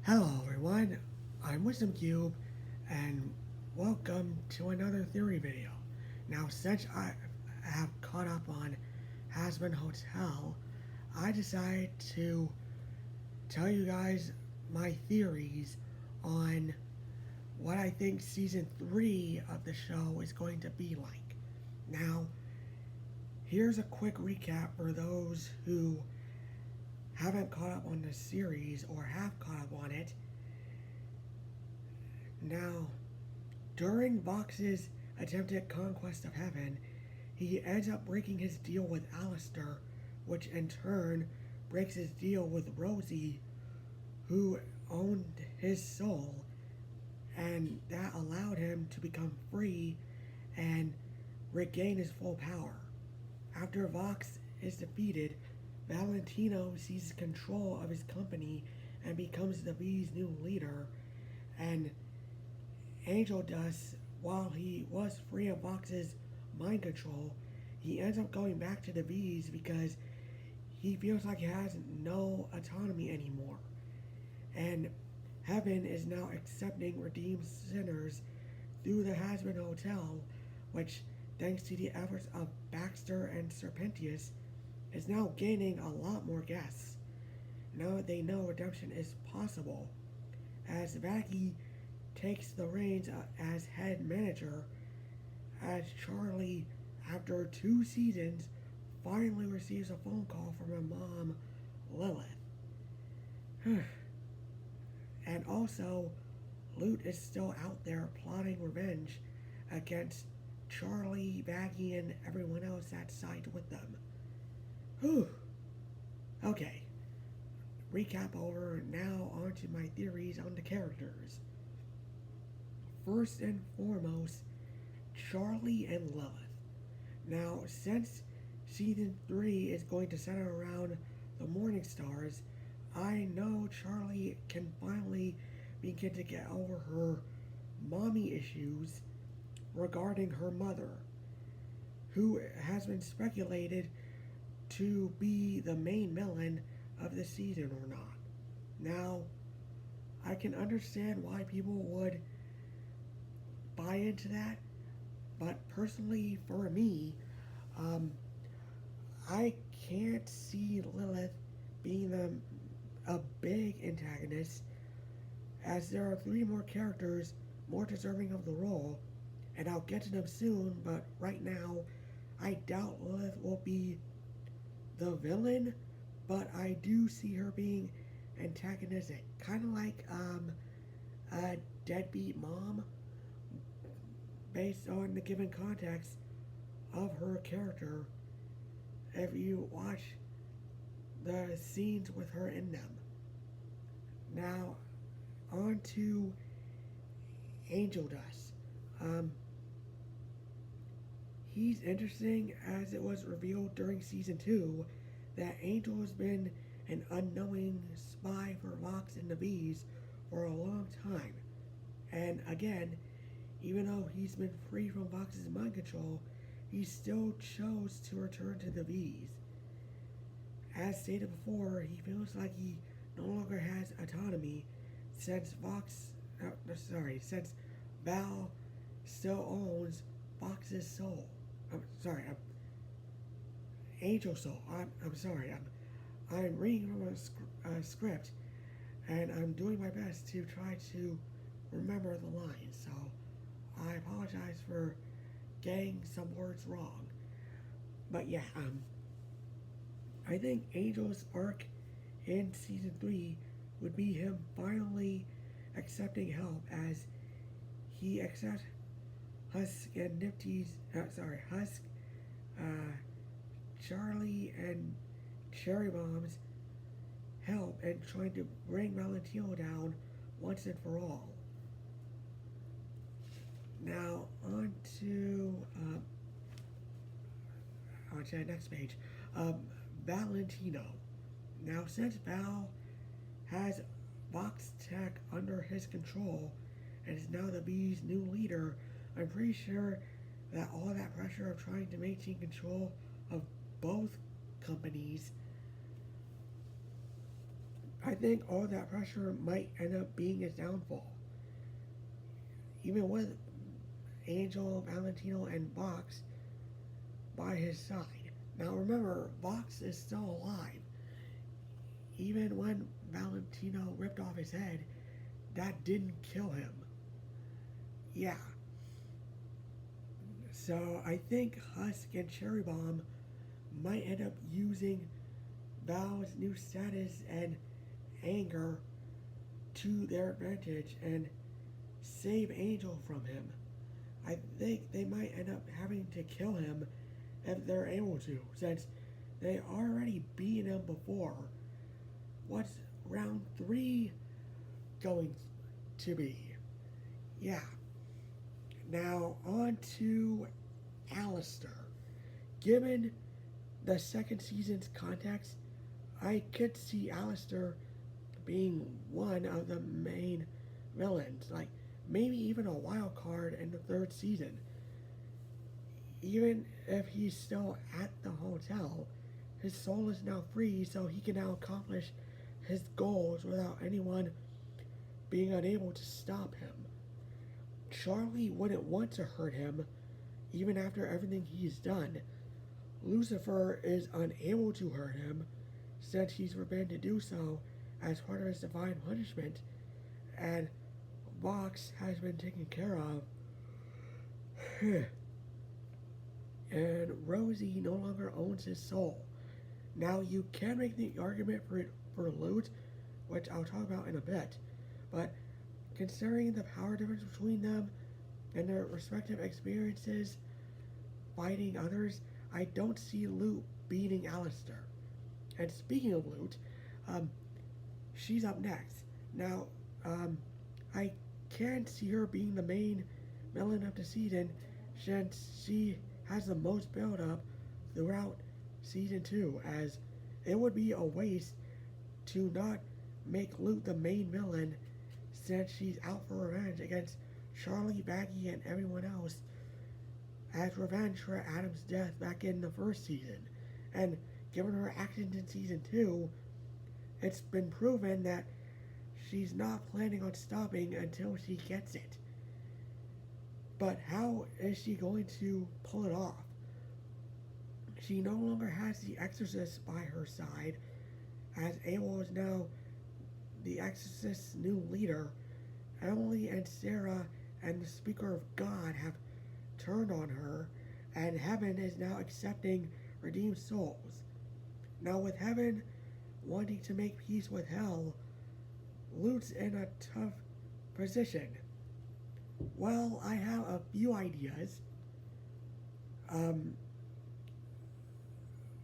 Hello everyone, I'm Wisdom Cube, and welcome to another theory video. Now, since I have caught up on Hazbin Hotel, I decided to tell you guys my theories on what I think season 3 of the show is going to be like. Now, here's a quick recap for those who haven't caught up on the series or have caught up on it. Now, during Vox's attempted conquest of heaven, he ends up breaking his deal with Alistair, which in turn breaks his deal with Rosie, who owned his soul, and that allowed him to become free and regain his full power. After Vox is defeated, Valentino seizes control of his company and becomes the V's new leader, and Angel Dust, while he was free of Vox's mind control, he ends up going back to the V's because he feels like he has no autonomy anymore. And Heaven is now accepting redeemed sinners through the Hazbin Hotel, which, thanks to the efforts of Baxter and Serpentius, is now gaining a lot more guests. Now that they know redemption is possible, as Vaggie takes the reins as head manager, as Charlie, after 2 seasons, finally receives a phone call from her mom, Lilith. And also, Lute is still out there plotting revenge against Charlie, Vaggie, and everyone else that sides with them. Whew. Okay. Recap over, now on to my theories on the characters. First and foremost, Charlie and Lilith. Now, since season 3 is going to center around the Morning Stars, I know Charlie can finally begin to get over her mommy issues regarding her mother, who has been speculated to be the main villain of the season or not. Now, I can understand why people would buy into that, but personally, for me, I can't see Lilith being a big antagonist, as there are 3 more characters more deserving of the role, and I'll get to them soon, but right now, I doubt Lilith will be the villain, but I do see her being antagonistic, kind of like a deadbeat mom, based on the given context of her character if you watch the scenes with her in them. Now, on to Angel Dust. He's interesting, as it was revealed during season 2 that Angel has been an unknowing spy for Vox and the V's for a long time. And again, even though he's been free from Vox's mind control, he still chose to return to the V's. As stated before, he feels like he no longer has autonomy since since Val still owns Vox's soul. Angel soul. I'm sorry. I'm reading from a script, and I'm doing my best to try to remember the lines. So I apologize for getting some words wrong. But yeah, I think Angel's arc in season 3 would be him finally accepting help, as he accepts Husk and Husk, Charlie and Cherry Bomb's help in trying to bring Valentino down once and for all. Now, on to the next page. Valentino. Now, since Val has Vox Tech under his control and is now the V's new leader, I'm pretty sure that all that pressure of trying to maintain control of both companies I think all that pressure might end up being his downfall. Even with Angel, Valentino, and Vox by his side. Now remember, Vox is still alive. Even when Valentino ripped off his head, that didn't kill him. Yeah. So I think Husk and Cherry Bomb might end up using Val's new status and anger to their advantage and save Angel from him. I think they might end up having to kill him if they're able to, since they already beat him before. What's round 3 going to be? Yeah. Now on to Alistair. Given the second season's context, I could see Alistair being one of the main villains, like maybe even a wild card in the third season. Even if he's still at the hotel, his soul is now free, so he can now accomplish his goals without anyone being unable to stop him. Charlie wouldn't want to hurt him, even after everything he's done. Lucifer is unable to hurt him, since he's forbidden to do so as part of his divine punishment, and Vox has been taken care of. And Rosie no longer owns his soul. Now you can make the argument for Loot, which I'll talk about in a bit, but considering the power difference between them and their respective experiences fighting others, I don't see Loot beating Alistair. And speaking of Loot, she's up next. Now, I can't see her being the main villain of the season since she has the most build up throughout season 2, as it would be a waste to not make Loot the main villain since she's out for revenge against Charlie, Baggy, and everyone else as revenge for Adam's death back in the first season. And given her actions in season 2, it's been proven that she's not planning on stopping until she gets it. But how is she going to pull it off? She no longer has the Exorcist by her side, as Abel is now the Exorcist's new leader. Emily and Sarah and the Speaker of God have turned on her, and Heaven is now accepting redeemed souls. Now with Heaven wanting to make peace with Hell, Loot's in a tough position. Well, I have a few ideas.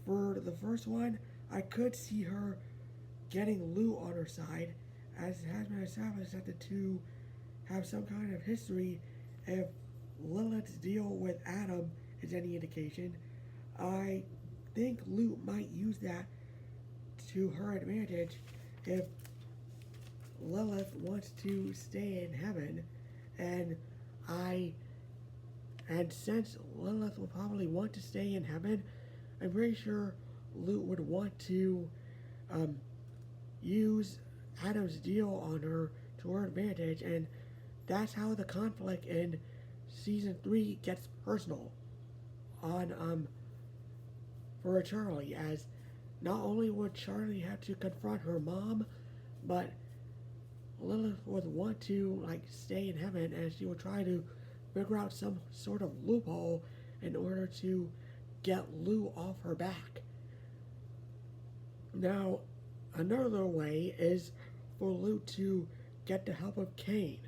For the first one, I could see her getting Loot on her side, as it has been established that the two have some kind of history. If Lilith's deal with Adam is any indication, I think Loot might use that to her advantage if Lilith wants to stay in Heaven, and since Lilith will probably want to stay in Heaven, I'm pretty sure Loot would want to use Adam's deal on her to her advantage, and that's how the conflict in season 3 gets personal on for Charlie, as not only would Charlie have to confront her mom, but Lilith would want to stay in Heaven, and she would try to figure out some sort of loophole in order to get Lou off her back. Now, another way is for Lou to get the help of Cain,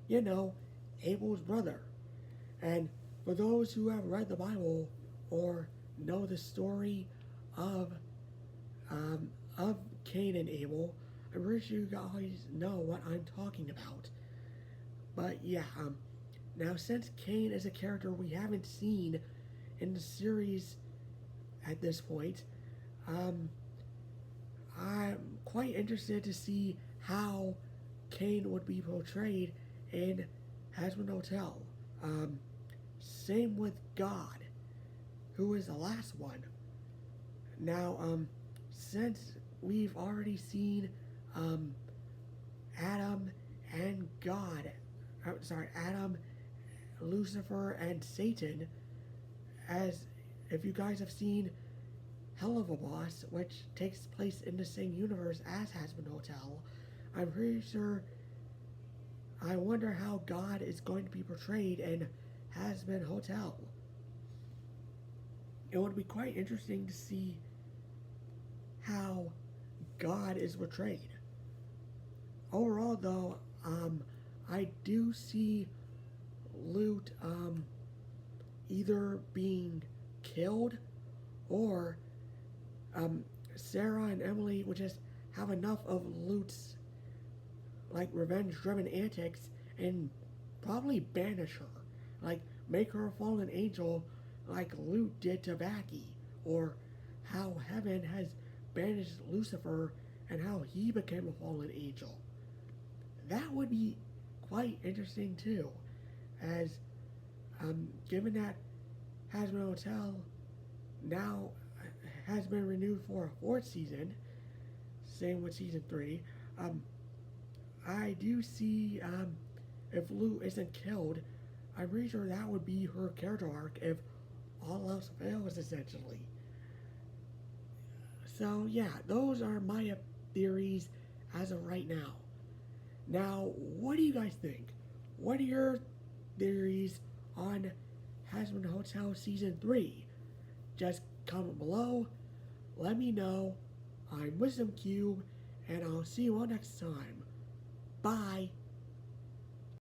Abel's brother. And for those who have read the Bible or know the story of Cain and Abel, I'm pretty sure you guys know what I'm talking about. But yeah, now since Cain is a character we haven't seen in the series at this point, I'm quite interested to see how Cain would be portrayed in Hazbin Hotel. Same with God, who is the last one. Now, since we've already seen um, Adam and God. Adam, Lucifer, and Satan. As if you guys have seen Hell of a Boss, which takes place in the same universe as Hazbin Hotel, I'm pretty sure. I wonder how God is going to be portrayed in Hazbin Hotel. It would be quite interesting to see how God is portrayed. Overall, though, I do see Lute either being killed or Sarah and Emily would just have enough of Lute's like revenge-driven antics and probably banish her, like make her a fallen angel, like Lute did to Vacky, or how heaven has banished Lucifer and how he became a fallen angel. That would be quite interesting too, as given that Hazbin Hotel now has been renewed for a fourth season, same with season 3. I do see if Lou isn't killed, I'm pretty sure that would be her character arc if all else fails, essentially. So yeah, those are my theories as of right now. Now, what do you guys think? What are your theories on Hazbin Hotel Season 3? Just comment below, let me know. I'm Wisdom Cube, and I'll see you all next time. Bye.